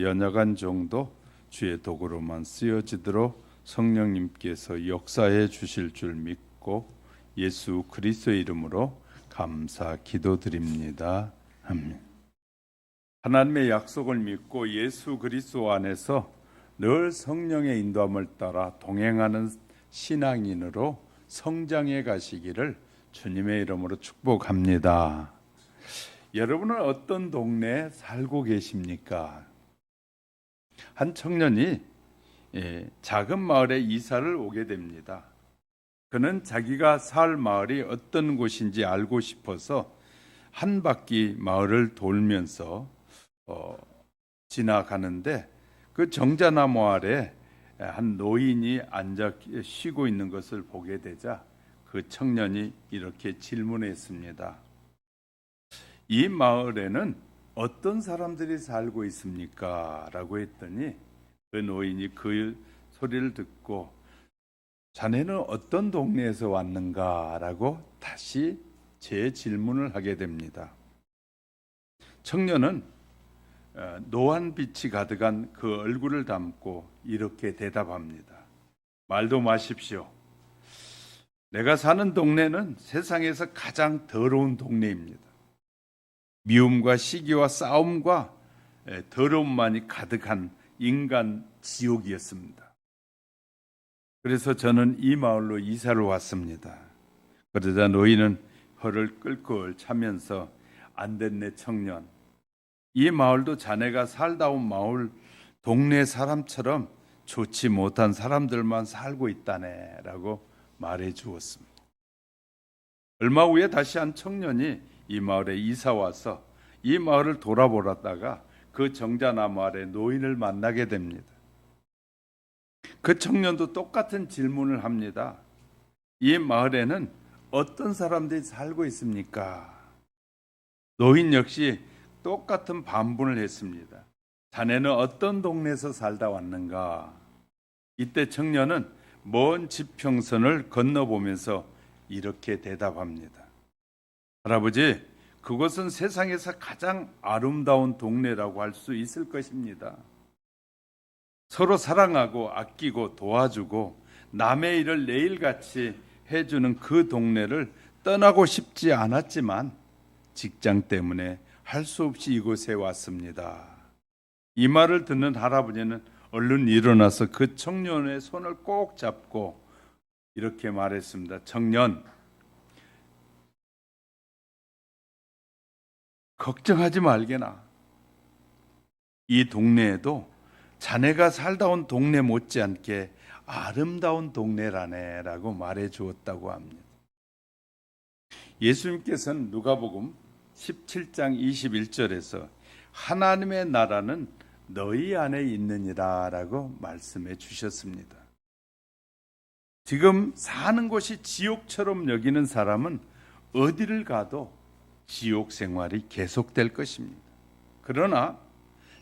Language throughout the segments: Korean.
연약한 정도 주의 도구로만 쓰여지도록 성령님께서 역사해 주실 줄 믿고 예수 그리스도의 이름으로 감사 기도드립니다. 아멘. 하나님의 약속을 믿고 예수 그리스도 안에서 늘 성령의 인도함을 따라 동행하는 신앙인으로 성장해 가시기를 주님의 이름으로 축복합니다. 여러분은 어떤 동네에 살고 계십니까? 한 청년이 작은 마을에 이사를 오게 됩니다. 그는 자기가 살 마을이 어떤 곳인지 알고 싶어서 한 바퀴 마을을 돌면서 지나가는데 그 정자나무 아래 한 노인이 앉아 쉬고 있는 것을 보게 되자 그 청년이 이렇게 질문했습니다. 이 마을에는 어떤 사람들이 살고 있습니까? 라고 했더니 그 노인이 그 소리를 듣고 자네는 어떤 동네에서 왔는가? 라고 다시 재질문을 하게 됩니다. 청년은 노안빛이 가득한 그 얼굴을 담고 이렇게 대답합니다. 말도 마십시오. 내가 사는 동네는 세상에서 가장 더러운 동네입니다. 미움과 시기와 싸움과 더러움만이 가득한 인간 지옥이었습니다. 그래서 저는 이 마을로 이사를 왔습니다. 그러자 노인은 혀를 끌끌 차면서 안 됐네 청년. 이 마을도 자네가 살다 온 마을 동네 사람처럼 좋지 못한 사람들만 살고 있다네 라고 말해 주었습니다. 얼마 후에 다시 한 청년이 이 마을에 이사 와서 이 마을을 돌아보다가 그 정자나무 아래 노인을 만나게 됩니다. 그 청년도 똑같은 질문을 합니다. 이 마을에는 어떤 사람들이 살고 있습니까? 노인 역시 똑같은 반문을 했습니다. 자네는 어떤 동네에서 살다 왔는가? 이때 청년은 먼 지평선을 건너보면서 이렇게 대답합니다. 할아버지, 그곳은 세상에서 가장 아름다운 동네라고 할 수 있을 것입니다. 서로 사랑하고 아끼고 도와주고 남의 일을 내일같이 해주는 그 동네를 떠나고 싶지 않았지만 직장 때문에 할 수 없이 이곳에 왔습니다. 이 말을 듣는 할아버지는 얼른 일어나서 그 청년의 손을 꼭 잡고 이렇게 말했습니다. 청년, 걱정하지 말게나. 이 동네에도 자네가 살다 온 동네 못지않게 아름다운 동네라네 라고 말해 주었다고 합니다. 예수님께서는 누가복음 17장 21절에서 하나님의 나라는 너희 안에 있느니라 라고 말씀해 주셨습니다. 지금 사는 곳이 지옥처럼 여기는 사람은 어디를 가도 지옥 생활이 계속될 것입니다. 그러나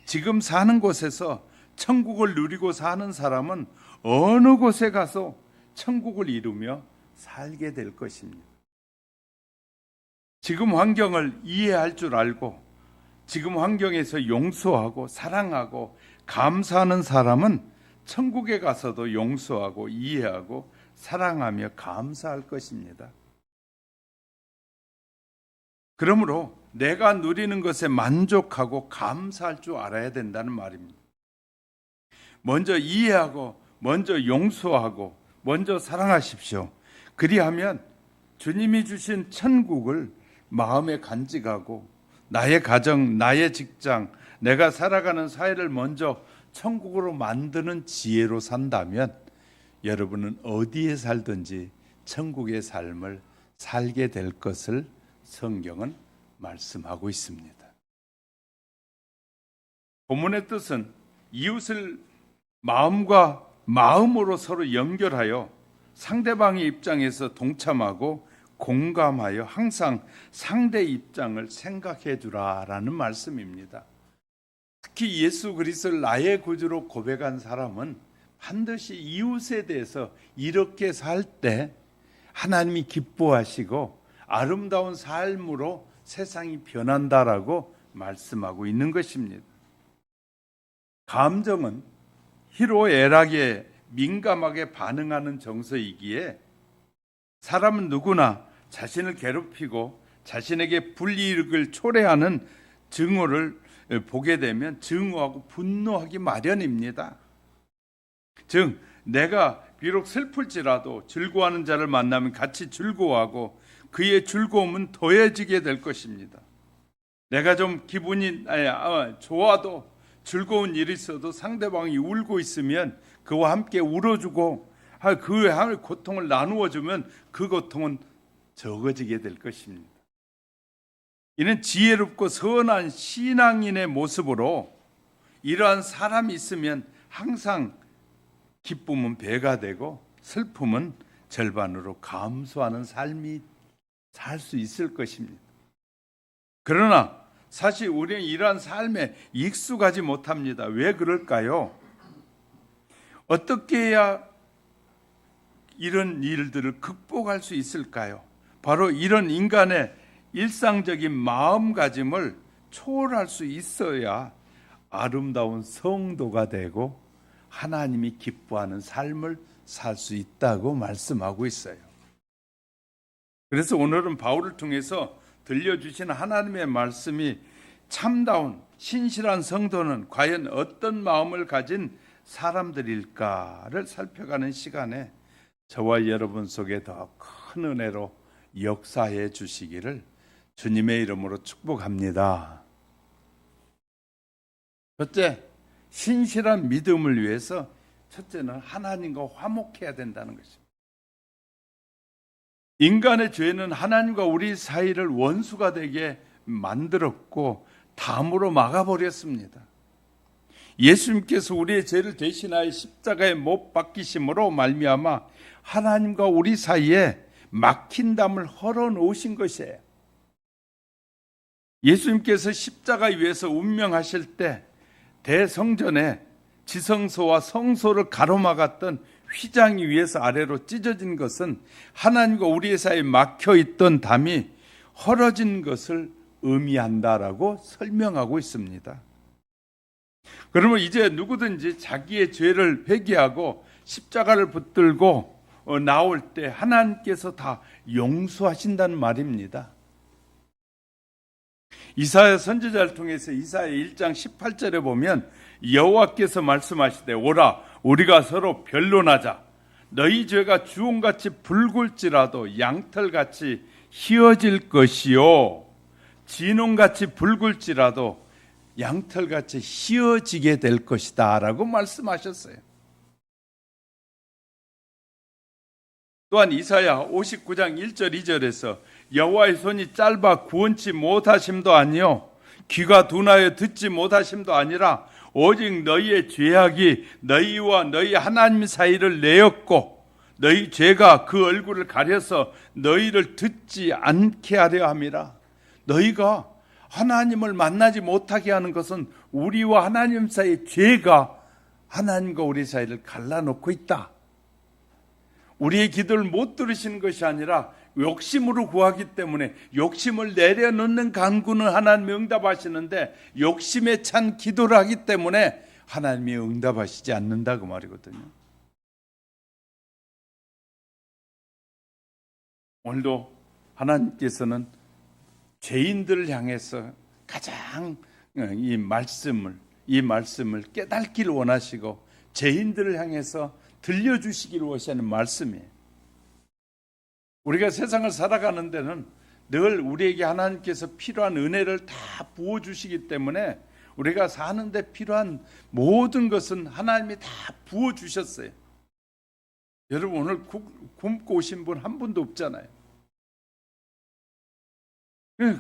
지금 사는 곳에서 천국을 누리고 사는 사람은 어느 곳에 가서 천국을 이루며 살게 될 것입니다. 지금 환경을 이해할 줄 알고 지금 환경에서 용서하고 사랑하고 감사하는 사람은 천국에 가서도 용서하고 이해하고 사랑하며 감사할 것입니다. 그러므로 내가 누리는 것에 만족하고 감사할 줄 알아야 된다는 말입니다. 먼저 이해하고 먼저 용서하고 먼저 사랑하십시오. 그리하면 주님이 주신 천국을 마음에 간직하고 나의 가정, 나의 직장, 내가 살아가는 사회를 먼저 천국으로 만드는 지혜로 산다면 여러분은 어디에 살든지 천국의 삶을 살게 될 것을 성경은 말씀하고 있습니다. 본문의 뜻은 이웃을 마음과 마음으로 서로 연결하여 상대방의 입장에서 동참하고 공감하여 항상 상대 입장을 생각해 두라라는 말씀입니다. 특히 예수 그리스도를 나의 구주로 고백한 사람은 반드시 이웃에 대해서 이렇게 살 때 하나님이 기뻐하시고 아름다운 삶으로 세상이 변한다라고 말씀하고 있는 것입니다. 감정은 희로애락에 민감하게 반응하는 정서이기에 사람은 누구나 자신을 괴롭히고 자신에게 불이익을 초래하는 증오를 보게 되면 증오하고 분노하기 마련입니다. 즉 내가 비록 슬플지라도 즐거워하는 자를 만나면 같이 즐거워하고 그의 즐거움은 더해지게 될 것입니다. 내가 좀 기분이 좋아도 즐거운 일이 있어도 상대방이 울고 있으면 그와 함께 울어주고 그 고통을 나누어주면 그 고통은 적어지게 될 것입니다. 이는 지혜롭고 선한 신앙인의 모습으로 이러한 사람이 있으면 항상 기쁨은 배가 되고 슬픔은 절반으로 감수하는 삶이 살 수 있을 것입니다. 그러나 사실 우리는 이러한 삶에 익숙하지 못합니다. 왜 그럴까요? 어떻게 해야 이런 일들을 극복할 수 있을까요? 바로 이런 인간의 일상적인 마음가짐을 초월할 수 있어야 아름다운 성도가 되고 하나님이 기뻐하는 삶을 살 수 있다고 말씀하고 있어요. 그래서 오늘은 바울을 통해서 들려주신 하나님의 말씀이 참다운 신실한 성도는 과연 어떤 마음을 가진 사람들일까를 살펴가는 시간에 저와 여러분 속에 더 큰 은혜로 역사해 주시기를 주님의 이름으로 축복합니다. 첫째, 신실한 믿음을 위해서 첫째는 하나님과 화목해야 된다는 것입니다. 인간의 죄는 하나님과 우리 사이를 원수가 되게 만들었고 담으로 막아버렸습니다. 예수님께서 우리의 죄를 대신하여 십자가에 못 박히심으로 말미암아 하나님과 우리 사이에 막힌 담을 헐어 놓으신 것이에요. 예수님께서 십자가 위에서 운명하실 때 대성전에 지성소와 성소를 가로막았던 휘장이 위에서 아래로 찢어진 것은 하나님과 우리의 사이에 막혀있던 담이 헐어진 것을 의미한다라고 설명하고 있습니다. 그러면 이제 누구든지 자기의 죄를 회개하고 십자가를 붙들고 나올 때 하나님께서 다 용서하신다는 말입니다. 이사야 선지자를 통해서 이사야 1장 18절에 보면 여호와께서 말씀하시되 오라 우리가 서로 변론하자 너희 죄가 주홍같이 붉을지라도 양털같이 희어질 것이요 진홍같이 붉을지라도 양털같이 희어지게 될 것이다 라고 말씀하셨어요. 또한 이사야 59장 1절 2절에서 여호와의 손이 짧아 구원치 못하심도 아니요 귀가 둔하여 듣지 못하심도 아니라 오직 너희의 죄악이 너희와 너희 하나님 사이를 내었고 너희 죄가 그 얼굴을 가려서 너희를 듣지 않게 하려 함이라. 너희가 하나님을 만나지 못하게 하는 것은 우리와 하나님 사이의 죄가 하나님과 우리 사이를 갈라놓고 있다. 우리의 기도를 못 들으시는 것이 아니라 욕심으로 구하기 때문에 욕심을 내려놓는 간구는 하나님이 응답하시는데 욕심에 찬 기도를 하기 때문에 하나님이 응답하시지 않는다 그 말이거든요. 오늘도 하나님께서는 죄인들을 향해서 가장 이 말씀을 깨닫기를 원하시고 죄인들을 향해서 들려주시기를 원하시는 말씀이에요. 우리가 세상을 살아가는 데는 늘 우리에게 하나님께서 필요한 은혜를 다 부어주시기 때문에 우리가 사는 데 필요한 모든 것은 하나님이 다 부어주셨어요. 여러분 오늘 굶고 오신 분 한 분도 없잖아요.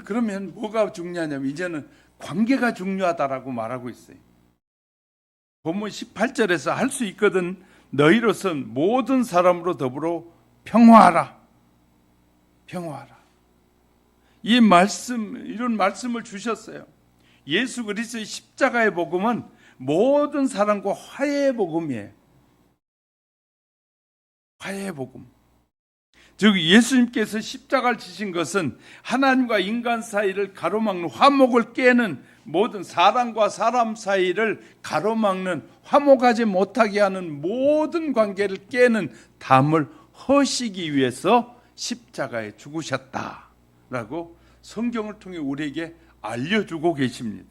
그러면 뭐가 중요하냐면 이제는 관계가 중요하다라고 말하고 있어요. 본문 18절에서 할 수 있거든 너희로선 모든 사람으로 더불어 평화하라. 평화하라. 이런 말씀을 주셨어요. 예수 그리스도의 십자가의 복음은 모든 사람과 화해의 복음이에요. 화해의 복음. 즉 예수님께서 십자가를 지신 것은 하나님과 인간 사이를 가로막는 화목을 깨는, 모든 사람과 사람 사이를 가로막는, 화목하지 못하게 하는 모든 관계를 깨는 담을 허시기 위해서 십자가에 죽으셨다라고 성경을 통해 우리에게 알려주고 계십니다.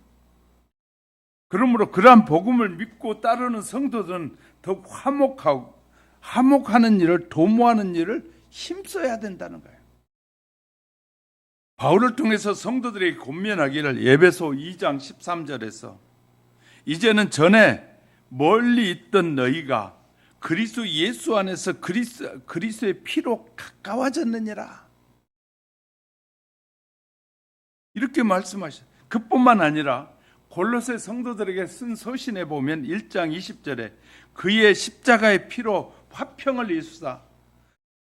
그러므로 그러한 복음을 믿고 따르는 성도들은 더욱 화목하는 일을, 도모하는 일을 힘써야 된다는 거예요. 바울을 통해서 성도들에게 권면하기를 에베소 2장 13절에서 이제는 전에 멀리 있던 너희가 그리스도 예수 안에서 그리스도의 피로 가까워졌느니라, 이렇게 말씀하셨어요. 그뿐만 아니라 골로새 성도들에게 쓴 서신에 보면 1장 20절에 그의 십자가의 피로 화평을 이루사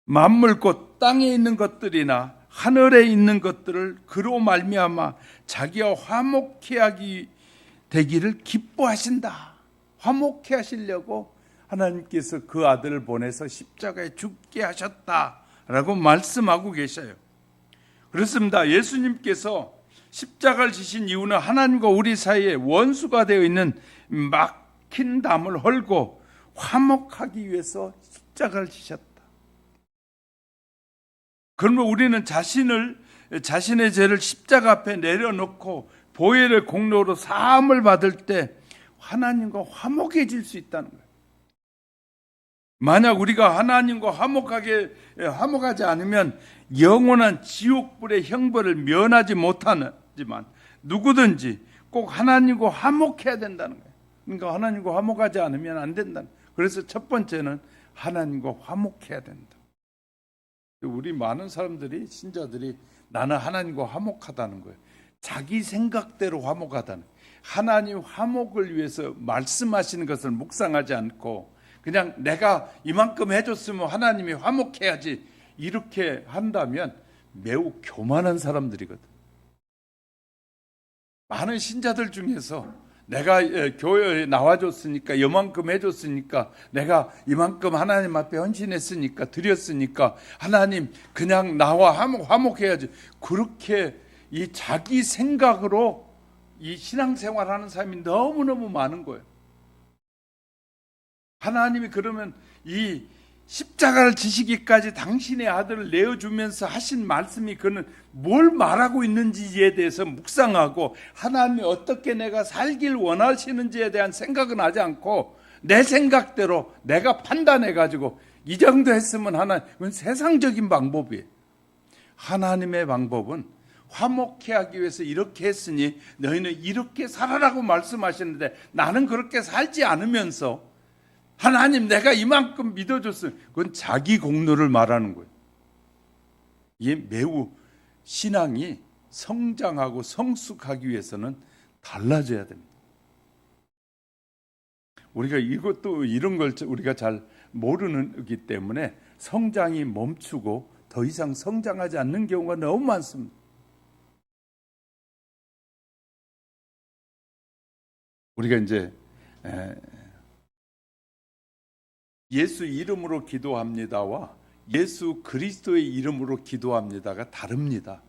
만물 곧 땅에 있는 것들이나 하늘에 있는 것들을 그로 말미암아 자기와 화목케 하기 되기를 기뻐하신다. 화목케 하시려고 하나님께서 그 아들을 보내서 십자가에 죽게 하셨다라고 말씀하고 계셔요. 그렇습니다. 예수님께서 십자가를 지신 이유는 하나님과 우리 사이에 원수가 되어 있는 막힌 담을 헐고 화목하기 위해서 십자가를 지셨다. 그러면 우리는 자신의 죄를 십자가 앞에 내려놓고 보혈의 공로로 사함을 받을 때 하나님과 화목해질 수 있다는 거예요. 만약 우리가 하나님과 화목하지 않으면 영원한 지옥불의 형벌을 면하지 못하지만 누구든지 꼭 하나님과 화목해야 된다는 거예요. 그러니까 하나님과 화목하지 않으면 안 된다는 거예요. 그래서 첫 번째는 하나님과 화목해야 된다. 우리 많은 사람들이, 신자들이 나는 하나님과 화목하다는 거예요. 자기 생각대로 화목하다는 거예요. 하나님 화목을 위해서 말씀하시는 것을 묵상하지 않고 그냥 내가 이만큼 해줬으면 하나님이 화목해야지, 이렇게 한다면 매우 교만한 사람들이거든. 많은 신자들 중에서 내가 교회에 나와줬으니까, 이만큼 해줬으니까, 내가 이만큼 하나님 앞에 헌신했으니까, 드렸으니까 하나님 그냥 나와 화목해야지, 그렇게 이 자기 생각으로 이 신앙생활하는 사람이 너무너무 많은 거예요. 하나님이 그러면 이 십자가를 지시기까지 당신의 아들을 내어주면서 하신 말씀이 그는 뭘 말하고 있는지에 대해서 묵상하고 하나님이 어떻게 내가 살길 원하시는지에 대한 생각은 하지 않고 내 생각대로 내가 판단해가지고 이 정도 했으면 그건 세상적인 방법이에요. 하나님의 방법은 화목케 하기 위해서 이렇게 했으니 너희는 이렇게 살아라고 말씀하시는데 나는 그렇게 살지 않으면서 하나님 내가 이만큼 믿어줬어요. 그건 자기 공로를 말하는 거예요. 이게 매우 신앙이 성장하고 성숙하기 위해서는 달라져야 됩니다. 우리가 이런 걸 우리가 잘 모르기 때문에 성장이 멈추고 더 이상 성장하지 않는 경우가 너무 많습니다. 우리가 이제 예수 이름으로 기도합니다와 예수 그리스도의 이름으로 기도합니다가 다릅니다.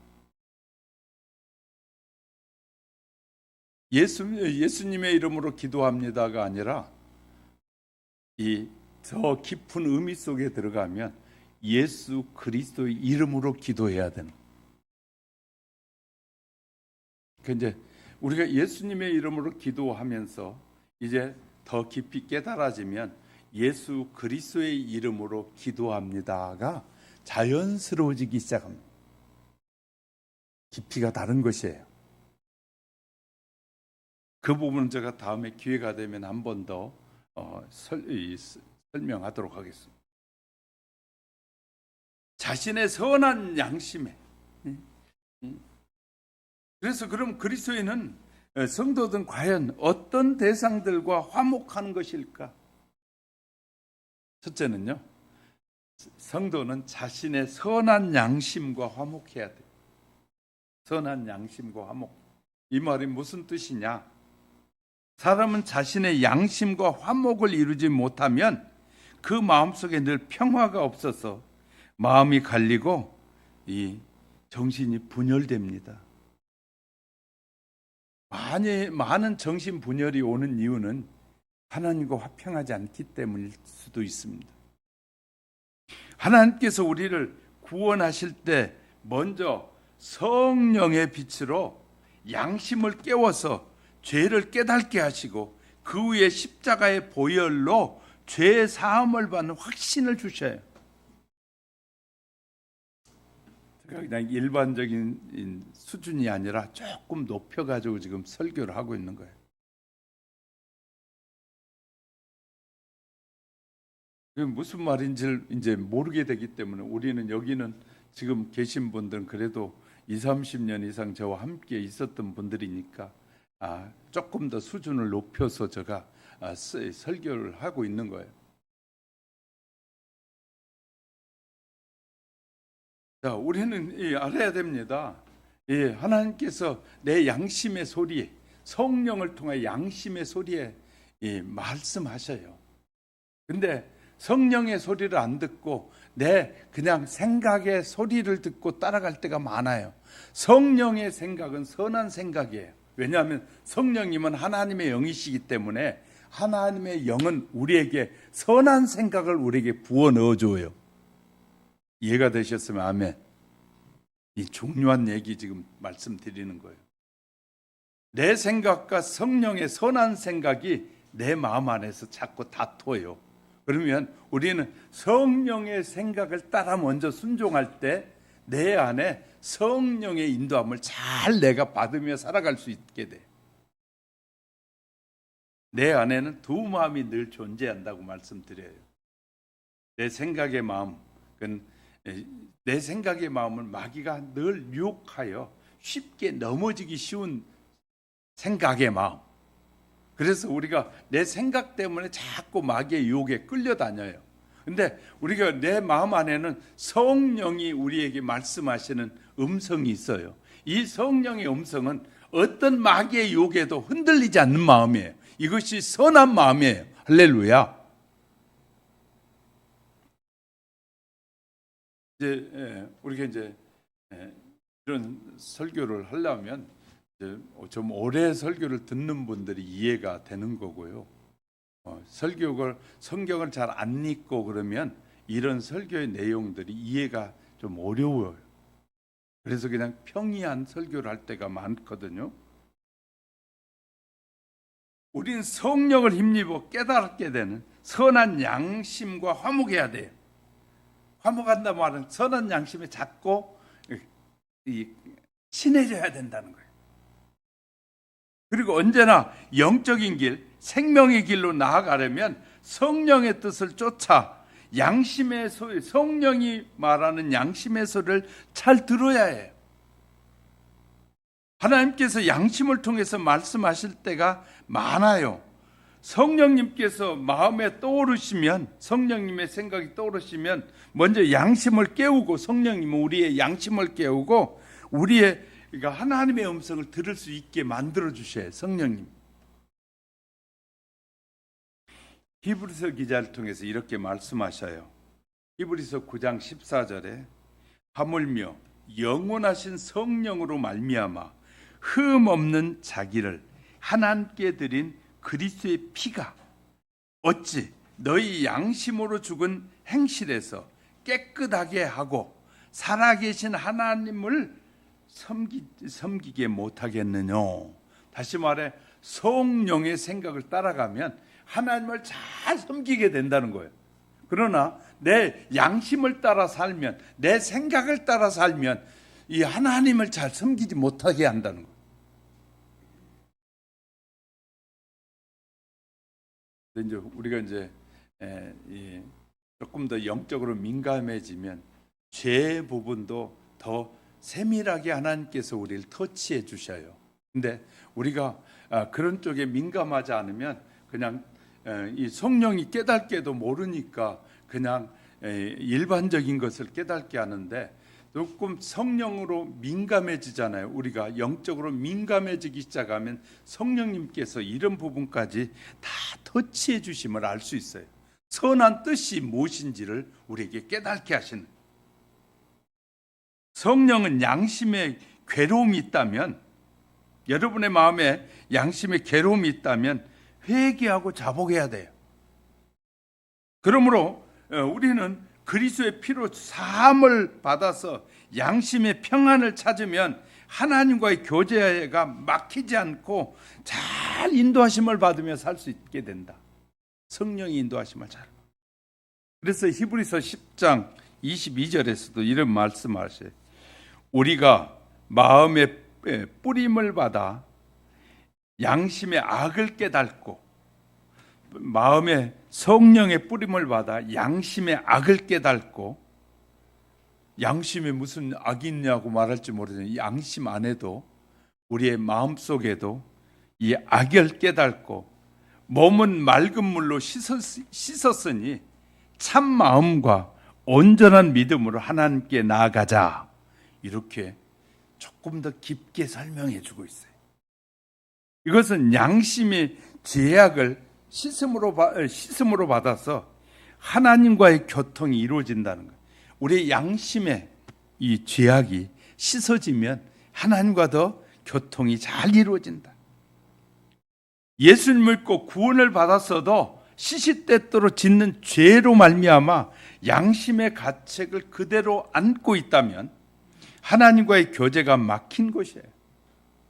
예수님의 이름으로 기도합니다가 아니라 이 더 깊은 의미 속에 들어가면 예수 그리스도의 이름으로 기도해야 되는. 이제 우리가 예수님의 이름으로 기도하면서 이제 더 깊이 깨달아지면 예수 그리스도의 이름으로 기도합니다가 자연스러워지기 시작합니다. 깊이가 다른 것이에요. 그 부분은 제가 다음에 기회가 되면 한 번 더 설명하도록 하겠습니다. 자신의 선한 양심에. 그래서 그럼 그리스도인은, 성도들은 과연 어떤 대상들과 화목하는 것일까? 첫째는요, 성도는 자신의 선한 양심과 화목해야 돼요. 선한 양심과 화목. 이 말이 무슨 뜻이냐? 사람은 자신의 양심과 화목을 이루지 못하면 그 마음속에 늘 평화가 없어서 마음이 갈리고 이 정신이 분열됩니다. 많은 정신 분열이 오는 이유는 하나님과 화평하지 않기 때문일 수도 있습니다. 하나님께서 우리를 구원하실 때 먼저 성령의 빛으로 양심을 깨워서 죄를 깨닫게 하시고 그 후에 십자가의 보혈로 죄의 사함을 받는 확신을 주셔요. 그냥 일반적인 수준이 아니라 조금 높여가지고 지금 설교를 하고 있는 거예요. 무슨 말인지 이제 모르게 되기 때문에 우리는 여기는 지금 계신 분들은 그래도 20, 30년 이상 저와 함께 있었던 분들이니까 조금 더 수준을 높여서 제가 설교를 하고 있는 거예요. 자, 우리는 알아야 됩니다. 하나님께서 내 양심의 소리, 성령을 통해 양심의 소리에 말씀하셔요. 근데 성령의 소리를 안 듣고 내 그냥 생각의 소리를 듣고 따라갈 때가 많아요. 성령의 생각은 선한 생각이에요. 왜냐하면 성령님은 하나님의 영이시기 때문에 하나님의 영은 우리에게 선한 생각을 우리에게 부어 넣어줘요. 이해가 되셨으면 아멘. 이 중요한 얘기 지금 말씀드리는 거예요. 내 생각과 성령의 선한 생각이 내 마음 안에서 자꾸 다퉈요. 그러면 우리는 성령의 생각을 따라 먼저 순종할 때 내 안에 성령의 인도함을 잘 내가 받으며 살아갈 수 있게 돼. 내 안에는 두 마음이 늘 존재한다고 말씀드려요. 내 생각의 마음, 내 생각의 마음은 마귀가 늘 유혹하여 쉽게 넘어지기 쉬운 생각의 마음. 그래서 우리가 내 생각 때문에 자꾸 마귀의 유혹에 끌려다녀요. 근데 우리가 내 마음 안에는 성령이 우리에게 말씀하시는 음성이 있어요. 이 성령의 음성은 어떤 마귀의 유혹에도 흔들리지 않는 마음이에요. 이것이 선한 마음이에요. 할렐루야. 우리가 이런 설교를 하려면 좀 오래 설교를 듣는 분들이 이해가 되는 거고요. 성경을 잘 안 읽고 그러면 이런 설교의 내용들이 이해가 좀 어려워요. 그래서 그냥 평이한 설교를 할 때가 많거든요. 우린 성령을 힘입어 깨닫게 되는 선한 양심과 화목해야 돼요. 화목한다 말은 선한 양심에 자꾸 친해져야 된다는 거예요. 그리고 언제나 영적인 길, 생명의 길로 나아가려면 성령의 뜻을 쫓아 양심의 소리, 성령이 말하는 양심의 소리를 잘 들어야 해요. 하나님께서 양심을 통해서 말씀하실 때가 많아요. 성령님께서 마음에 떠오르시면, 성령님의 생각이 떠오르시면 먼저 양심을 깨우고, 성령님은 우리의 양심을 깨우고 그러니까 하나님의 음성을 들을 수 있게 만들어 주셔요. 성령님. 히브리서 기자를 통해서 이렇게 말씀하셔요. 히브리서 9장 14절에 하물며 영원하신 성령으로 말미암아 흠 없는 자기를 하나님께 드린 그리스도의 피가 어찌 너희 양심으로 죽은 행실에서 깨끗하게 하고 살아계신 하나님을 섬기게 못하겠느냐. 다시 말해 성령의 생각을 따라가면 하나님을 잘 섬기게 된다는 거예요. 그러나 내 양심을 따라 살면, 내 생각을 따라 살면 이 하나님을 잘 섬기지 못하게 한다는 거예요. 이제 우리가 조금 더 영적으로 민감해지면 죄 부분도 더 세밀하게 하나님께서 우리를 터치해 주셔요. 근데 우리가 그런 쪽에 민감하지 않으면 그냥 이 성령이 깨닫게도 모르니까 그냥 일반적인 것을 깨닫게 하는데, 조금 성령으로 민감해지잖아요. 우리가 영적으로 민감해지기 시작하면 성령님께서 이런 부분까지 다 터치해 주심을 알 수 있어요. 선한 뜻이 무엇인지를 우리에게 깨닫게 하시는. 성령은 양심에 괴로움이 있다면, 여러분의 마음에 양심에 괴로움이 있다면 회개하고 자복해야 돼요. 그러므로 우리는 그리스도의 피로 사함을 받아서 양심의 평안을 찾으면 하나님과의 교제가 막히지 않고 잘 인도하심을 받으며 살 수 있게 된다. 성령이 인도하심을 잘. 그래서 히브리서 10장 22절에서도 이런 말씀하셔요. 우리가 마음의 뿌림을 받아 양심의 악을 깨닫고, 마음의 성령의 뿌림을 받아 양심의 악을 깨닫고, 양심에 무슨 악이 있냐고 말할지 모르지만 양심 안에도, 우리의 마음속에도 이 악을 깨닫고 몸은 맑은 물로 씻었으니 참 마음과 온전한 믿음으로 하나님께 나아가자. 이렇게 조금 더 깊게 설명해 주고 있어요. 이것은 양심의 죄악을 씻음으로 받아서 하나님과의 교통이 이루어진다는 거예요. 우리의 양심의 이 죄악이 씻어지면 하나님과 더 교통이 잘 이루어진다. 예수님을 믿고 구원을 받았어도 시시때때로 짓는 죄로 말미암아 양심의 가책을 그대로 안고 있다면 하나님과의 교제가 막힌 것이에요.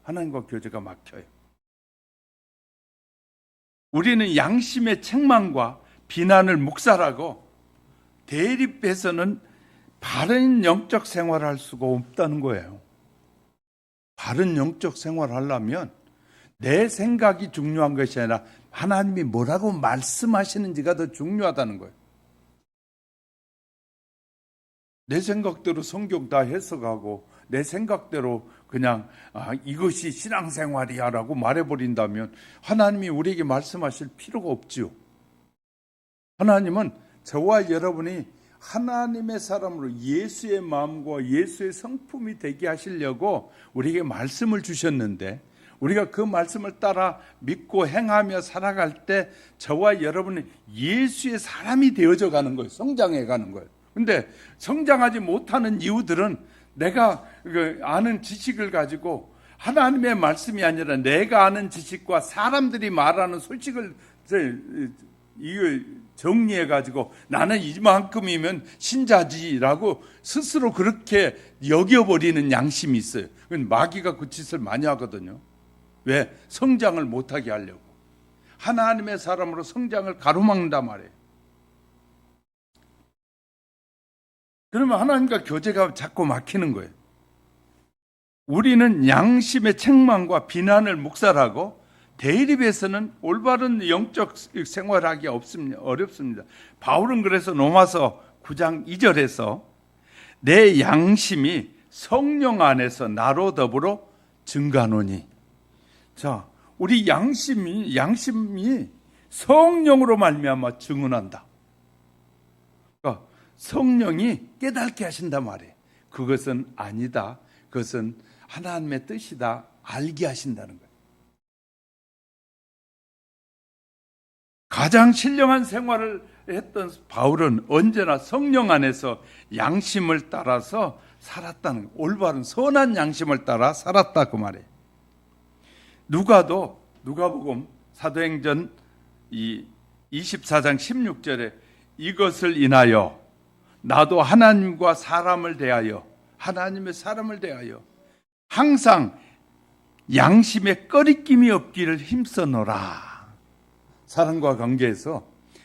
하나님과 교제가 막혀요. 우리는 양심의 책망과 비난을 묵살하고 대립해서는 바른 영적 생활을 할 수가 없다는 거예요. 바른 영적 생활을 하려면 내 생각이 중요한 것이 아니라 하나님이 뭐라고 말씀하시는지가 더 중요하다는 거예요. 내 생각대로 성경 다 해석하고 내 생각대로 그냥 이것이 신앙생활이야 라고 말해버린다면 하나님이 우리에게 말씀하실 필요가 없지요. 하나님은 저와 여러분이 하나님의 사람으로 예수의 마음과 예수의 성품이 되게 하시려고 우리에게 말씀을 주셨는데, 우리가 그 말씀을 따라 믿고 행하며 살아갈 때 저와 여러분이 예수의 사람이 되어져 가는 거예요. 성장해 가는 거예요. 근데 성장하지 못하는 이유들은 내가 아는 지식을 가지고 하나님의 말씀이 아니라 내가 아는 지식과 사람들이 말하는 소식을 정리해 가지고 나는 이만큼이면 신자지라고 스스로 그렇게 여겨버리는 양심이 있어요. 마귀가 그 짓을 많이 하거든요. 왜? 성장을 못하게 하려고. 하나님의 사람으로 성장을 가로막는단 말이에요. 그러면 하나님과 교제가 자꾸 막히는 거예요. 우리는 양심의 책망과 비난을 묵살하고 대립에서는 올바른 영적 생활하기 어렵습니다. 바울은 그래서 로마서 9장 2절에서 내 양심이 성령 안에서 나로 더불어 증가하노니. 자, 우리 양심이 성령으로 말미암아 증언한다. 그러니까 성령이 깨닫게 하신단 말이에요. 그것은 아니다. 그것은 하나님의 뜻이다. 알게 하신다는 거예요. 가장 신령한 생활을 했던 바울은 언제나 성령 안에서 양심을 따라서 살았다는 거예요. 올바른 선한 양심을 따라 살았다 그 말이에요. 누가복음 사도행전 24장 16절에 이것을 인하여 나도 하나님과 사람을 대하여, 하나님의 사람을 대하여 항상 양심에 꺼리낌이 없기를 힘써노라. 사람과 관계에서,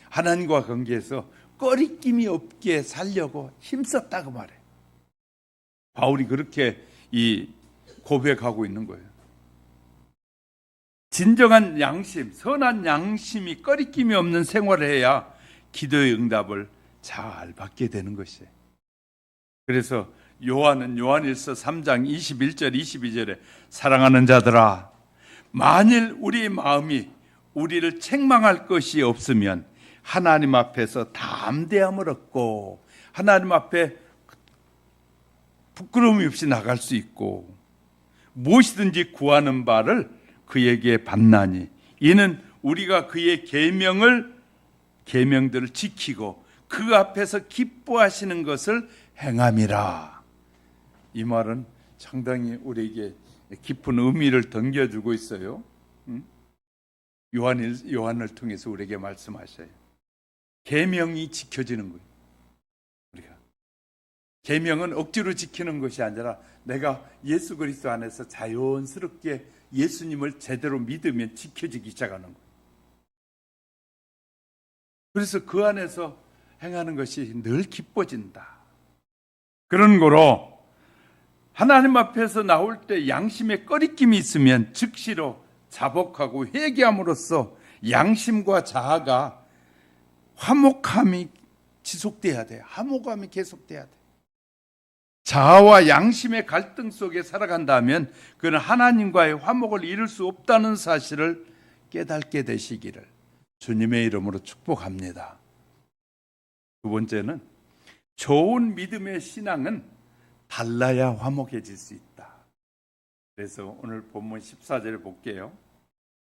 하나님과 관계에서 꺼리낌이 없게 살려고 힘썼다고 말해. 바울이 그렇게 고백하고 있는 거예요. 진정한 양심, 선한 양심이 꺼리낌이 없는 생활을 해야 기도의 응답을 잘 받게 되는 것이에요. 그래서 요한일서 3장 21절 22절에 사랑하는 자들아, 만일 우리의 마음이 우리를 책망할 것이 없으면 하나님 앞에서 담대함을 얻고 하나님 앞에 부끄러움이 없이 나갈 수 있고 무엇이든지 구하는 바를 그에게 받나니 이는 우리가 그의 계명들을 지키고 그 앞에서 기뻐하시는 것을 행함이라. 이 말은 상당히 우리에게 깊은 의미를 던져주고 있어요. 요한을 통해서 우리에게 말씀하셔요. 계명이 지켜지는 거예요. 우리가 계명은 억지로 지키는 것이 아니라 내가 예수 그리스도 안에서 자연스럽게 예수님을 제대로 믿으면 지켜지기 시작하는 거예요. 그래서 그 안에서 행하는 것이 늘 기뻐진다. 그런 거로 하나님 앞에서 나올 때 양심에 꺼리낌이 있으면 즉시로 자복하고 회개함으로써 양심과 자아가 화목함이 지속돼야 돼. 화목함이 계속돼야 돼. 자아와 양심의 갈등 속에 살아간다면 그는 하나님과의 화목을 이룰 수 없다는 사실을 깨닫게 되시기를 주님의 이름으로 축복합니다. 두 번째는 좋은 믿음의 신앙은 달라야 화목해질 수 있다. 그래서 오늘 본문 14절을 볼게요.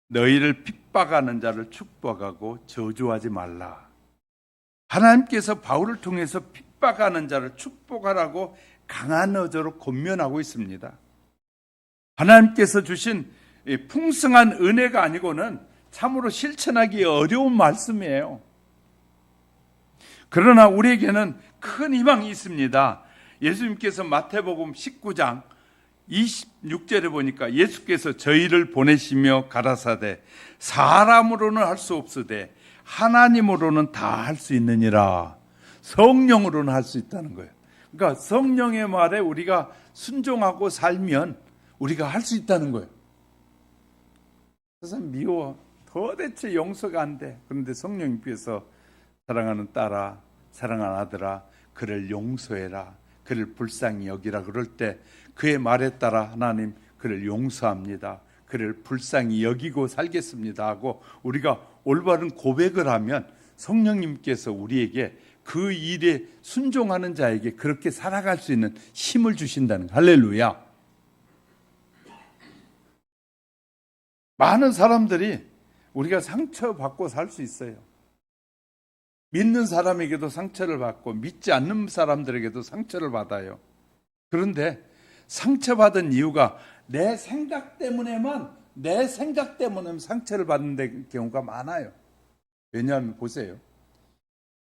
너희를 핍박하는 자를 축복하고 저주하지 말라. 하나님께서 바울을 통해서 핍박하는 자를 축복하라고 강한 어조로 권면하고 있습니다. 하나님께서 주신 풍성한 은혜가 아니고는 참으로 실천하기 어려운 말씀이에요. 그러나 우리에게는 큰 희망이 있습니다. 예수님께서 마태복음 19장 26절에 보니까 예수께서 저희를 보내시며 가라사대 사람으로는 할 수 없으되 하나님으로는 다 할 수 있느니라. 성령으로는 할 수 있다는 거예요. 그러니까 성령의 말에 우리가 순종하고 살면 우리가 할 수 있다는 거예요. 그래서 미워. 도대체 용서가 안 돼. 그런데 성령님께서 사랑하는 딸아, 사랑하는 아들아, 그를 용서해라. 그를 불쌍히 여기라 그럴 때 그의 말에 따라 하나님 그를 용서합니다. 그를 불쌍히 여기고 살겠습니다 하고 우리가 올바른 고백을 하면 성령님께서 우리에게 그 일에 순종하는 자에게 그렇게 살아갈 수 있는 힘을 주신다는 거예요. 할렐루야. 많은 사람들이 우리가 상처받고 살 수 있어요. 믿는 사람에게도 상처를 받고 믿지 않는 사람들에게도 상처를 받아요. 그런데 상처받은 이유가 내 생각 때문에 상처를 받는 경우가 많아요. 왜냐하면 보세요.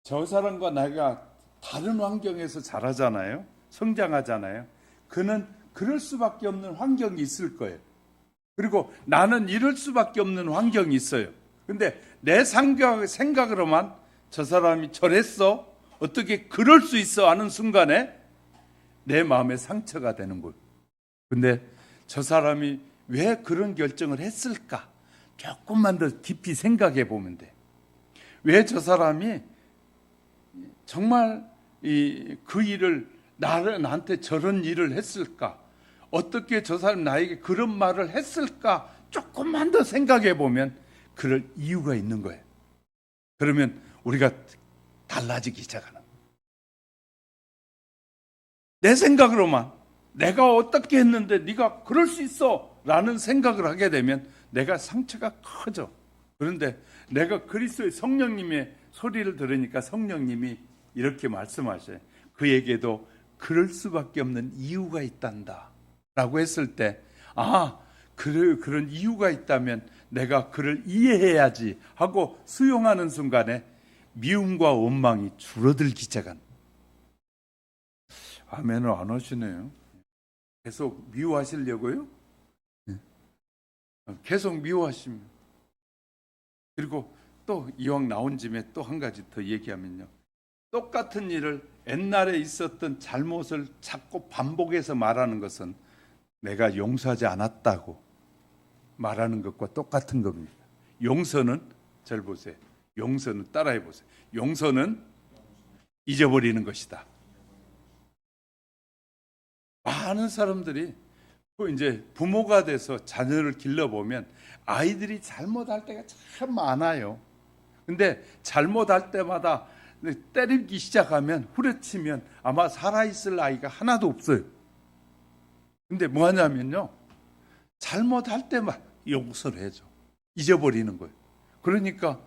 저 사람과 내가 다른 환경에서 자라잖아요. 성장하잖아요. 그는 그럴 수밖에 없는 환경이 있을 거예요. 그리고 나는 이럴 수밖에 없는 환경이 있어요. 근데 내 생각으로만 저 사람이 저랬어? 어떻게 그럴 수 있어? 하는 순간에 내 마음에 상처가 되는 거예요. 근데 저 사람이 왜 그런 결정을 했을까? 조금만 더 깊이 생각해 보면 돼. 왜 저 사람이 정말 그 일을 나한테 저런 일을 했을까? 어떻게 저 사람 나에게 그런 말을 했을까? 조금만 더 생각해 보면 그럴 이유가 있는 거예요. 그러면 우리가 달라지기 시작하는 거예요. 내 생각으로만 내가 어떻게 했는데 네가 그럴 수 있어 라는 생각을 하게 되면 내가 상처가 커져. 그런데 내가 그리스도의 성령님의 소리를 들으니까 성령님이 이렇게 말씀하셔요. 그에게도 그럴 수밖에 없는 이유가 있단다 라고 했을 때 그런 이유가 있다면 내가 그를 이해해야지 하고 수용하는 순간에 미움과 원망이 줄어들기 시작한. 아멘을 안 하시네요. 계속 미워하시려고요? 계속 미워하시면. 그리고 또 이왕 나온 김에 또 한 가지 더 얘기하면요. 똑같은 일을 옛날에 있었던 잘못을 자꾸 반복해서 말하는 것은 내가 용서하지 않았다고 말하는 것과 똑같은 겁니다. 용서는 절 보세요. 용서는 따라해 보세요. 용서는 잊어버리는 것이다. 많은 사람들이 이제 부모가 돼서 자녀를 길러보면 아이들이 잘못할 때가 참 많아요. 근데 잘못할 때마다 때리기 시작하면 후려치면 아마 살아있을 아이가 하나도 없어요. 근데 뭐 하냐면요. 잘못할 때만 용서를 해줘. 잊어버리는 거예요. 그러니까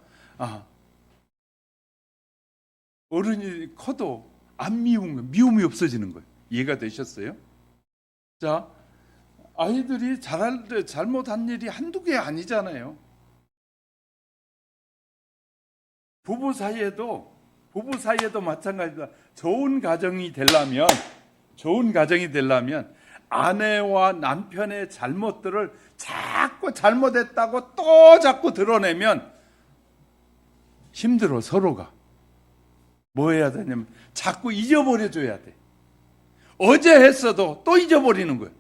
어른이 커도 안 미움이 없어지는 거예요. 이해가 되셨어요? 자, 아이들이 잘할 때 잘못한 일이 한두 개 아니잖아요. 부부 사이에도 마찬가지다. 좋은 가정이 되려면 아내와 남편의 잘못들을 자꾸 잘못했다고 또 자꾸 드러내면 힘들어. 서로가 뭐 해야 되냐면 자꾸 잊어버려줘야 돼. 어제 했어도 또 잊어버리는 거예요.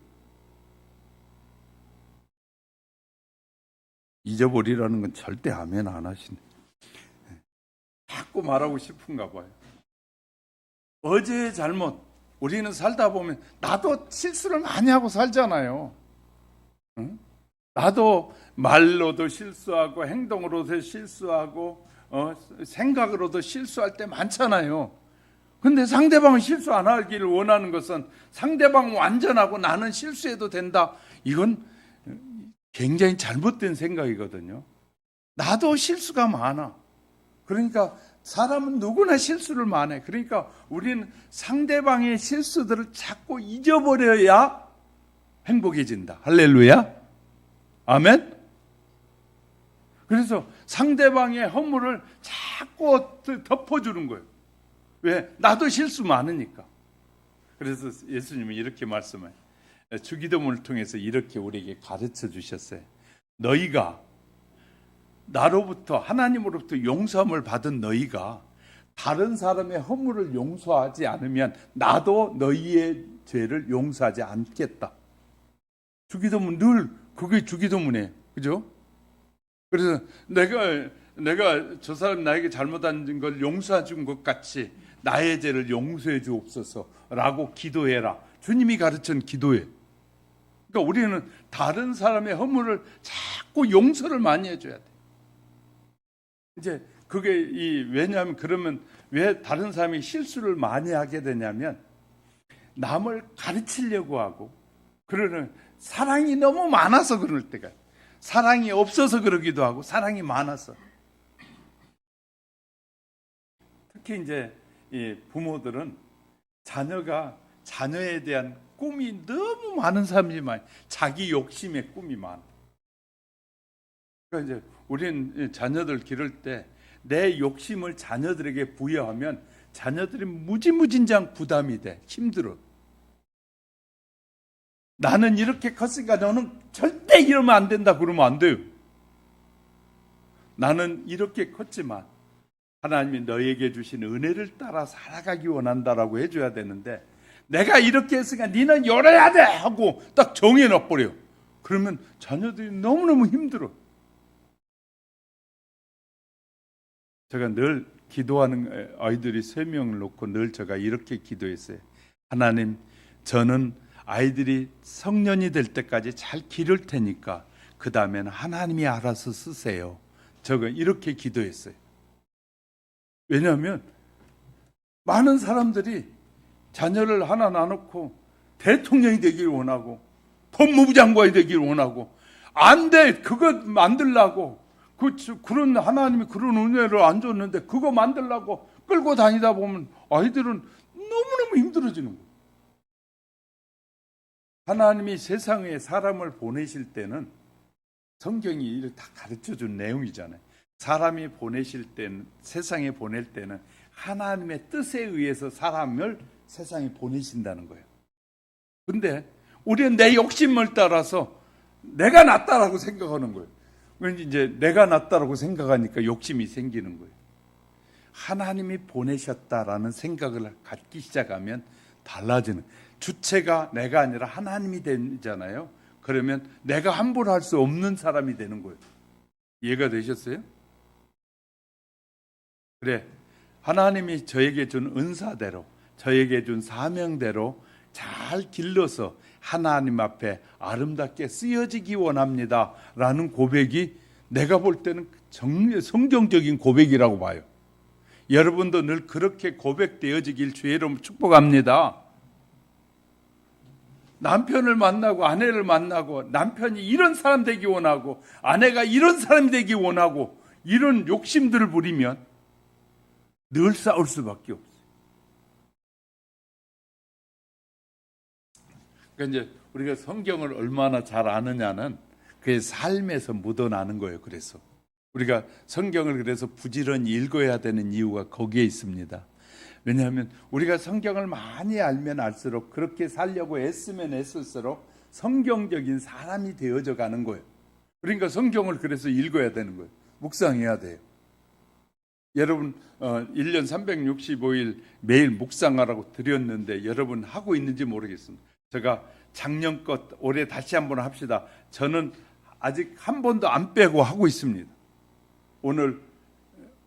잊어버리라는 건 절대 아멘 안 하시네. 자꾸 말하고 싶은가 봐요. 어제의 잘못, 우리는 살다 보면 나도 실수를 많이 하고 살잖아요. 응? 나도 말로도 실수하고 행동으로도 실수하고 생각으로도 실수할 때 많잖아요. 근데 상대방은 실수 안 하기를 원하는 것은 상대방은 완전하고 나는 실수해도 된다. 이건 굉장히 잘못된 생각이거든요. 나도 실수가 많아. 그러니까 사람은 누구나 실수를 많이 해. 그러니까 우리는 상대방의 실수들을 자꾸 잊어버려야 행복해진다. 할렐루야. 아멘. 그래서 상대방의 허물을 자꾸 덮어주는 거예요. 왜? 나도 실수 많으니까. 그래서 예수님은 이렇게 말씀해요. 주기도문을 통해서 이렇게 우리에게 가르쳐 주셨어요. 너희가 나로부터 하나님으로부터 용서함을 받은 너희가 다른 사람의 허물을 용서하지 않으면 나도 너희의 죄를 용서하지 않겠다. 주기도문 늘 그게 주기도문이에요. 그죠? 그래서 내가 저 사람 나에게 잘못한 걸 용서해 준 것 같이 나의 죄를 용서해 주옵소서라고 기도해라. 주님이 가르친 기도예요. 그러니까 우리는 다른 사람의 허물을 자꾸 용서를 많이 해줘야 돼. 이제 그게 왜냐하면 그러면 왜 다른 사람이 실수를 많이 하게 되냐면 남을 가르치려고 하고 그러는 사랑이 너무 많아서 그럴 때가 사랑이 없어서 그러기도 하고 사랑이 많아서 특히 이제 이 부모들은 자녀에 대한 꿈이 너무 많은 사람들이 많아요. 자기 욕심의 꿈이 많아. 그러니까 이제 우리는 자녀들 기를 때 내 욕심을 자녀들에게 부여하면 자녀들이 무지무진장 부담이 돼. 힘들어. 나는 이렇게 컸으니까 너는 절대 이러면 안 된다 그러면 안 돼요. 나는 이렇게 컸지만 하나님이 너에게 주신 은혜를 따라 살아가기 원한다라고 해줘야 되는데 내가 이렇게 했으니까 너는 이래야 돼 하고 딱 정해놔버려요. 그러면 자녀들이 너무너무 힘들어. 제가 늘 기도하는 아이들이 3명을 놓고 늘 제가 이렇게 기도했어요. 하나님, 저는 아이들이 성년이 될 때까지 잘 기를 테니까 그 다음에는 하나님이 알아서 쓰세요. 제가 이렇게 기도했어요. 왜냐하면 많은 사람들이 자녀를 하나 놔놓고 대통령이 되기를 원하고 법무부 장관이 되기를 원하고 안 돼! 그거 만들라고 그런 하나님이 그런 은혜를 안 줬는데 그거 만들라고 끌고 다니다 보면 아이들은 너무너무 힘들어지는 거예요. 하나님이 세상에 사람을 보내실 때는 성경이 이렇게 다 가르쳐준 내용이잖아요. 사람이 보내실 때는 세상에 보낼 때는 하나님의 뜻에 의해서 사람을 세상에 보내신다는 거예요. 근데 우리는 내 욕심을 따라서 내가 낫다라고 생각하는 거예요. 왠지 이제 내가 낫다라고 생각하니까 욕심이 생기는 거예요. 하나님이 보내셨다라는 생각을 갖기 시작하면 달라지는 주체가 내가 아니라 하나님이 되잖아요. 그러면 내가 함부로 할 수 없는 사람이 되는 거예요. 이해가 되셨어요? 그래, 하나님이 저에게 준 은사대로 저에게 준 사명대로 잘 길러서 하나님 앞에 아름답게 쓰여지기 원합니다 라는 고백이 내가 볼 때는 성경적인 고백이라고 봐요. 여러분도 늘 그렇게 고백되어지길 주의 이름으로 축복합니다. 남편을 만나고 아내를 만나고 남편이 이런 사람 되기 원하고 아내가 이런 사람이 되기 원하고 이런 욕심들을 부리면 늘 싸울 수밖에 없어요. 그러니까 이제 우리가 성경을 얼마나 잘 아느냐는 그의 삶에서 묻어나는 거예요. 그래서 우리가 성경을 그래서 부지런히 읽어야 되는 이유가 거기에 있습니다. 왜냐하면 우리가 성경을 많이 알면 알수록, 그렇게 살려고 애쓰면 애쓸수록 성경적인 사람이 되어져 가는 거예요. 그러니까 성경을 그래서 읽어야 되는 거예요. 묵상해야 돼요. 여러분 1년 365일 매일 묵상하라고 드렸는데 여러분 하고 있는지 모르겠습니다. 제가 작년 것 올해 다시 한번 합시다. 저는 아직 한 번도 안 빼고 하고 있습니다. 오늘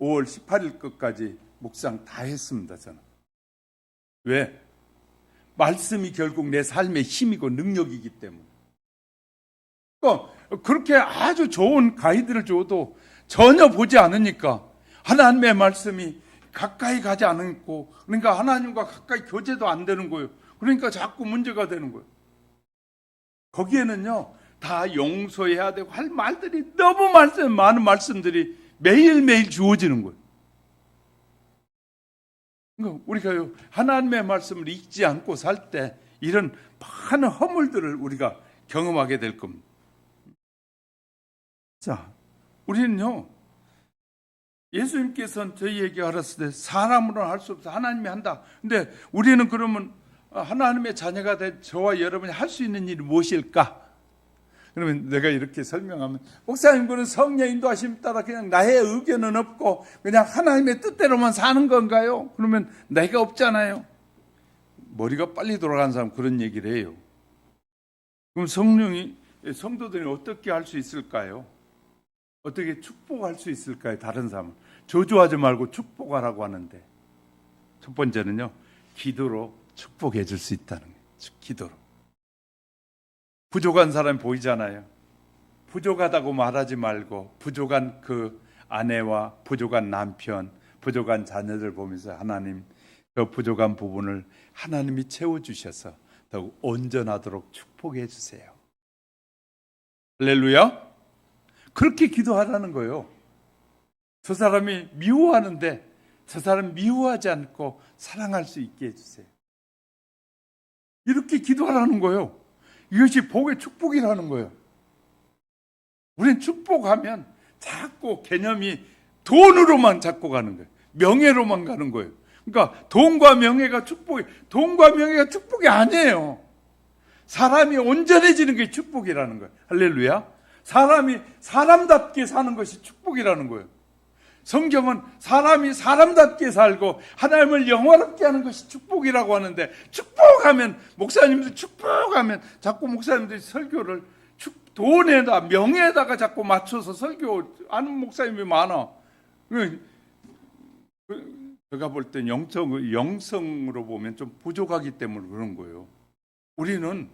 5월 18일 것까지 묵상 다 했습니다. 저는. 왜? 말씀이 결국 내 삶의 힘이고 능력이기 때문에. 그러니까 그렇게 아주 좋은 가이드를 줘도 전혀 보지 않으니까 하나님의 말씀이 가까이 가지 않고, 그러니까 하나님과 가까이 교제도 안 되는 거예요. 그러니까 자꾸 문제가 되는 거예요. 거기에는요 다 용서해야 되고 할 말들이 너무 많은 말씀들이 매일매일 주어지는 거예요. 그러니까 우리가 하나님의 말씀을 읽지 않고 살 때 이런 많은 허물들을 우리가 경험하게 될 겁니다. 자, 우리는요 예수님께서는 저희에게 하셨을 때 사람으로는 할 수 없어, 하나님이 한다. 근데 우리는 그러면 하나님의 자녀가 된 저와 여러분이 할 수 있는 일이 무엇일까? 그러면 내가 이렇게 설명하면, 목사님 그는 성령 인도하심 따라 그냥 나의 의견은 없고 그냥 하나님의 뜻대로만 사는 건가요? 그러면 내가 없잖아요. 머리가 빨리 돌아가는 사람 그런 얘기를 해요. 그럼 성도들이 어떻게 할 수 있을까요? 어떻게 축복할 수 있을까요? 다른 사람을 저주하지 말고 축복하라고 하는데, 첫 번째는요 기도로 축복해 줄 수 있다는 거예요. 기도로. 부족한 사람이 보이잖아요. 부족하다고 말하지 말고 부족한 그 아내와 부족한 남편, 부족한 자녀들 보면서 하나님, 그 부족한 부분을 하나님이 채워주셔서 더욱 온전하도록 축복해 주세요. 할렐루야. 그렇게 기도하라는 거예요. 저 사람이 미워하는데 저 사람 미워하지 않고 사랑할 수 있게 해주세요. 이렇게 기도하라는 거예요. 이것이 복의 축복이라는 거예요. 우리는 축복하면 자꾸 개념이 돈으로만 자꾸 가는 거예요. 명예로만 가는 거예요. 그러니까 돈과 명예가 축복이 아니에요. 사람이 온전해지는 게 축복이라는 거예요. 할렐루야. 사람이 사람답게 사는 것이 축복이라는 거예요. 성경은 사람이 사람답게 살고 하나님을 영화롭게 하는 것이 축복이라고 하는데, 축복하면, 목사님들 축복하면 자꾸 목사님들이 설교를 돈에다 명예에다가 자꾸 맞춰서 설교하는 목사님이 많아. 제가 볼 땐 영성으로 보면 좀 부족하기 때문에 그런 거예요. 우리는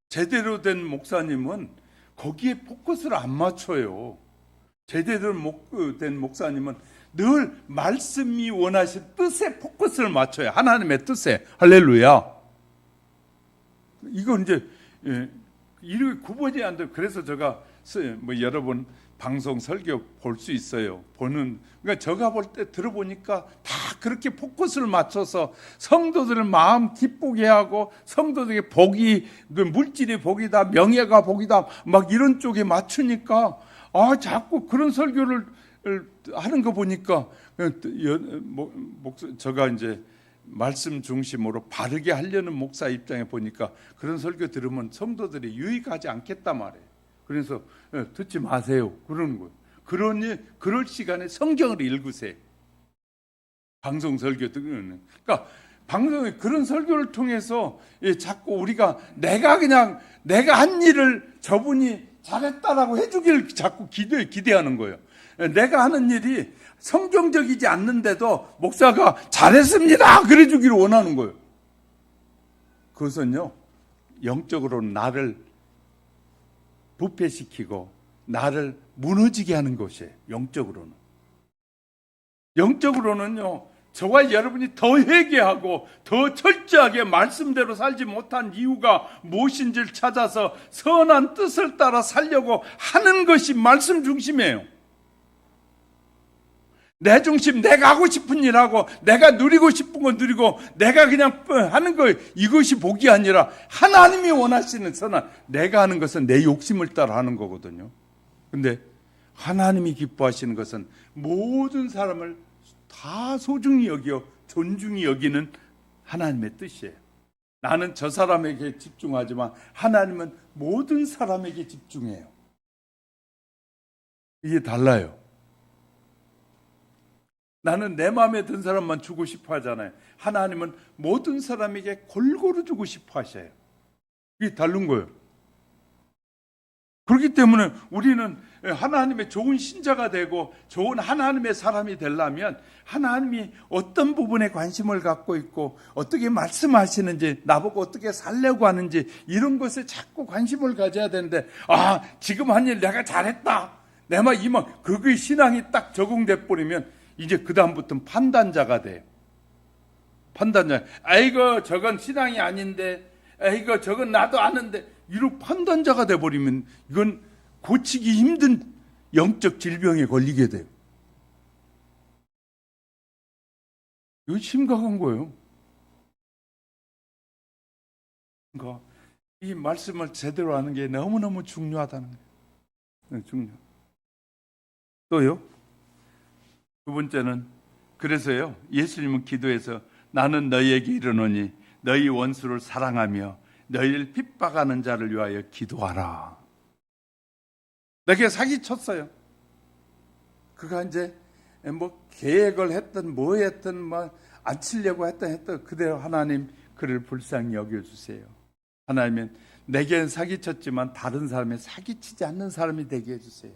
제대로 된 목사님은 거기에 포커스를 안 맞춰요. 제대로 된 목사님은 늘 말씀이 원하신 뜻에 포커스를 맞춰요. 하나님의 뜻에. 할렐루야. 이건 이제 이렇게 구분이 안 돼요. 그래서 제가 여러 번 방송 설교 볼 수 있어요. 그러니까 제가 볼 때 들어보니까 다 그렇게 포커스를 맞춰서 성도들을 마음 기쁘게 하고, 성도들에게 복이, 물질이 복이다, 명예가 복이다, 막 이런 쪽에 맞추니까 자꾸 그런 설교를 하는 거 보니까 제가 이제 말씀 중심으로 바르게 하려는 목사 입장에 보니까 그런 설교 들으면 성도들이 유익하지 않겠단 말이에요. 그래서 듣지 마세요 그러는 거예요. 그럴 시간에 성경을 읽으세요. 방송 설교 듣는. 그러니까 방송에 그런 설교를 통해서 자꾸 우리가 내가 한 일을 저분이 잘했다라고 해주길 자꾸 기대하는 거예요. 내가 하는 일이 성경적이지 않는데도 목사가 잘했습니다 그래주기를 원하는 거예요. 그것은요 영적으로 나를 부패시키고 나를 무너지게 하는 것이에요. 영적으로는요 저와 여러분이 더 회개하고 더 철저하게 말씀대로 살지 못한 이유가 무엇인지를 찾아서 선한 뜻을 따라 살려고 하는 것이 말씀 중심이에요. 내 중심, 내가 하고 싶은 일 하고 내가 누리고 싶은 거 누리고 내가 그냥 하는 거, 이것이 복이 아니라 하나님이 원하시는 선한, 내가 하는 것은 내 욕심을 따라 하는 거거든요. 근데 하나님이 기뻐하시는 것은 모든 사람을 다 소중히 여겨 존중히 여기는 하나님의 뜻이에요. 나는 저 사람에게 집중하지만 하나님은 모든 사람에게 집중해요. 이게 달라요. 나는 내 마음에 든 사람만 주고 싶어 하잖아요. 하나님은 모든 사람에게 골고루 주고 싶어 하셔요. 이게 다른 거예요. 그렇기 때문에 우리는 하나님의 좋은 신자가 되고 좋은 하나님의 사람이 되려면 하나님이 어떤 부분에 관심을 갖고 있고 어떻게 말씀하시는지, 나보고 어떻게 살려고 하는지, 이런 것에 자꾸 관심을 가져야 되는데, 지금 한 일 내가 잘했다, 내 말 이만, 그게 신앙이 딱 적응돼 버리면 이제 그 다음부터는 판단자가 돼요. 판단자. 아이고 저건 신앙이 아닌데, 아이고 저건 나도 아는데, 이런 판단자가 돼버리면 이건 고치기 힘든 영적 질병에 걸리게 돼요. 이거 심각한 거예요. 그러니까 이 말씀을 제대로 하는 게 너무너무 중요하다는 거예요. 중요. 또요. 두 번째는, 그래서요, 예수님은 기도해서 나는 너희에게 이르노니 너희 원수를 사랑하며 너희를 핍박하는 자를 위하여 기도하라. 내게 사기쳤어요. 그가 이제 뭐 계획을 했든 뭐 했든 뭐 안 치려고 했든 그대로 하나님 그를 불쌍히 여겨주세요. 하나님은 내겐 사기쳤지만 다른 사람에 사기치지 않는 사람이 되게 해주세요.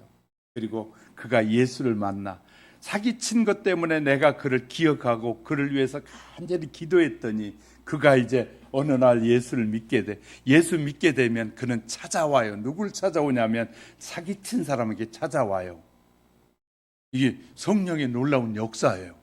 그리고 그가 예수를 만나 사기친 것 때문에 내가 그를 기억하고 그를 위해서 간절히 기도했더니 그가 이제 어느 날 예수를 믿게 돼. 예수 믿게 되면 그는 찾아와요. 누굴 찾아오냐면 사기친 사람에게 찾아와요. 이게 성령의 놀라운 역사예요.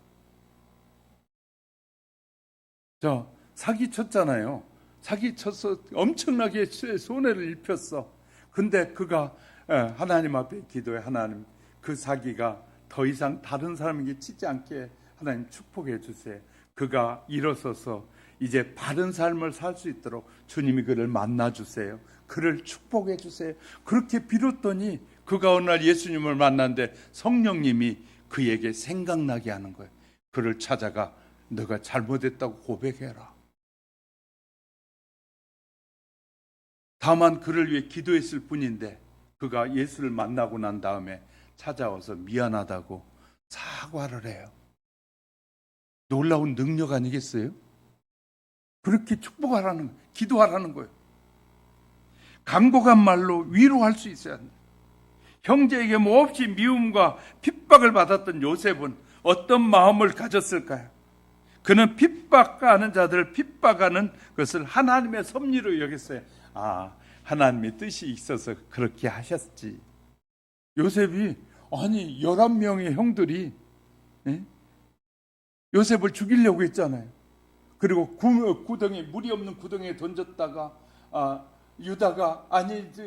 자, 사기쳤잖아요. 사기쳐서 엄청나게 손해를 입혔어. 근데 그가 하나님 앞에 기도해. 하나님, 그 사기가 더 이상 다른 사람에게 치지 않게 하나님 축복해 주세요. 그가 일어서서 이제 바른 삶을 살 수 있도록 주님이 그를 만나 주세요. 그를 축복해 주세요. 그렇게 빌었더니 그가 어느 날 예수님을 만났는데 성령님이 그에게 생각나게 하는 거예요. 그를 찾아가 너가 잘못했다고 고백해라. 다만 그를 위해 기도했을 뿐인데 그가 예수를 만나고 난 다음에 찾아와서 미안하다고 사과를 해요. 놀라운 능력 아니겠어요? 그렇게 축복하라는 거예요. 기도하라는 거예요. 간곡한 말로 위로할 수 있어야 합니다. 형제에게 몹시 미움과 핍박을 받았던 요셉은 어떤 마음을 가졌을까요? 그는 핍박하는 자들을 핍박하는 것을 하나님의 섭리로 여겼어요. 하나님의 뜻이 있어서 그렇게 하셨지. 요셉이 11명의 형들이 요셉을 죽이려고 했잖아요. 그리고 구덩이, 물이 없는 구덩이에 던졌다가 유다가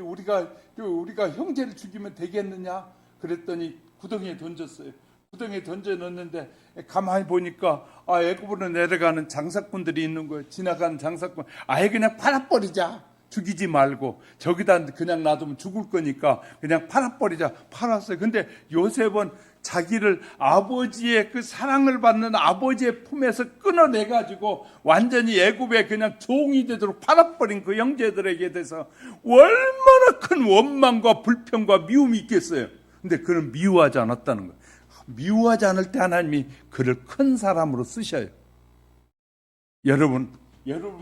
우리가 형제를 죽이면 되겠느냐 그랬더니 구덩이에 던졌어요. 구덩이에 던져 넣는데 가만히 보니까 애굽으로 내려가는 장사꾼들이 있는 거예요. 지나가는 장사꾼. 그냥 팔아버리자. 죽이지 말고 저기다 그냥 놔두면 죽을 거니까 그냥 팔아버리자. 팔았어요. 근데 요셉은 자기를 아버지의 그 사랑을 받는 아버지의 품에서 끊어내가지고 완전히 애굽에 그냥 종이 되도록 팔아버린 그 형제들에게 대해서 얼마나 큰 원망과 불평과 미움이 있겠어요. 근데 그는 미워하지 않았다는 거예요. 미워하지 않을 때 하나님이 그를 큰 사람으로 쓰셔요. 여러분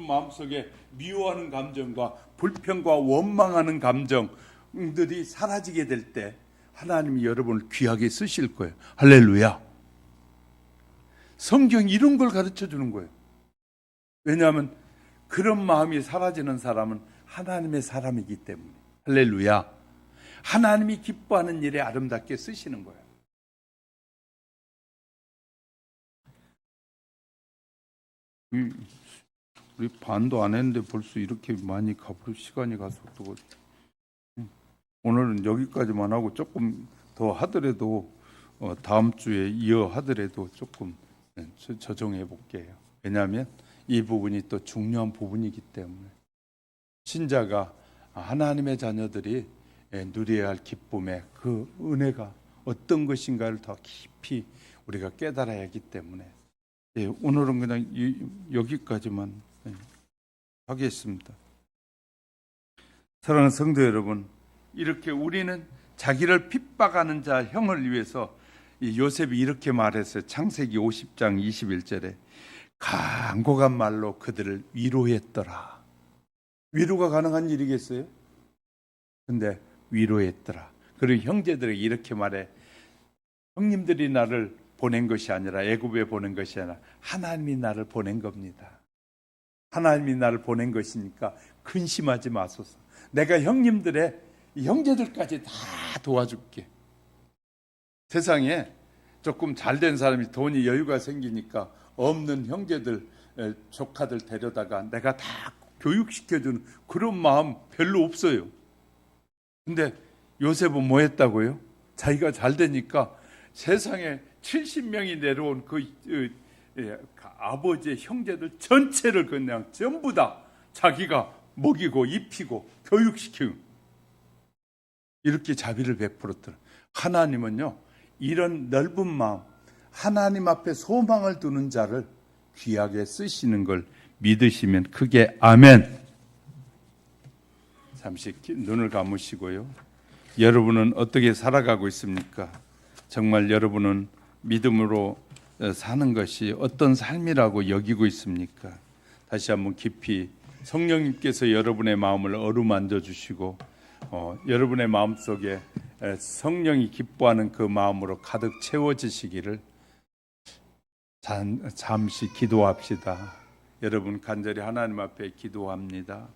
마음속에 미워하는 감정과 불평과 원망하는 감정들이 사라지게 될 때 하나님이 여러분을 귀하게 쓰실 거예요. 할렐루야. 성경이 이런 걸 가르쳐 주는 거예요. 왜냐하면 그런 마음이 사라지는 사람은 하나님의 사람이기 때문에. 할렐루야. 하나님이 기뻐하는 일에 아름답게 쓰시는 거예요. 우리 반도 안 했는데 벌써 이렇게 많이 가버릴 시간이 가서 오늘은 여기까지만 하고 조금 더 하더라도 다음 주에 이어하더라도 조금 조정해 볼게요. 왜냐하면 이 부분이 또 중요한 부분이기 때문에 신자가 하나님의 자녀들이 누려야 할 기쁨의 그 은혜가 어떤 것인가를 더 깊이 우리가 깨달아야 하기 때문에 오늘은 그냥 여기까지만 하겠습니다. 사랑하는 성도 여러분, 이렇게 우리는 자기를 핍박하는 자 형을 위해서 요셉이 이렇게 말했어요. 창세기 50장 21절에 간곡한 말로 그들을 위로했더라. 위로가 가능한 일이겠어요? 근데 위로했더라. 그리고 형제들에게 이렇게 말해. 형님들이 나를 보낸 것이 아니라 애굽에 보낸 것이 아니라 하나님이 나를 보낸 겁니다. 하나님이 나를 보낸 것이니까 근심하지 마소서. 내가 형님들의 형제들까지 다 도와줄게. 세상에 조금 잘된 사람이 돈이 여유가 생기니까 없는 형제들, 조카들 데려다가 내가 다 교육시켜주는 그런 마음 별로 없어요. 근데 요셉은 뭐 했다고요? 자기가 잘 되니까 세상에 70명이 내려온 아버지의 형제들 전체를 그냥 전부 다 자기가 먹이고 입히고 교육시키고 이렇게 자비를 베풀었더라. 하나님은요, 이런 넓은 마음, 하나님 앞에 소망을 두는 자를 귀하게 쓰시는 걸 믿으시면 크게 아멘. 잠시 눈을 감으시고요. 여러분은 어떻게 살아가고 있습니까? 정말 여러분은 믿음으로 사는 것이 어떤 삶이라고 여기고 있습니까? 다시 한번 깊이 성령님께서 여러분의 마음을 어루만져 주시고 여러분의 마음속에 성령이 기뻐하는 그 마음으로 가득 채워지시기를 잠시 기도합시다. 여러분 간절히 하나님 앞에 기도합니다.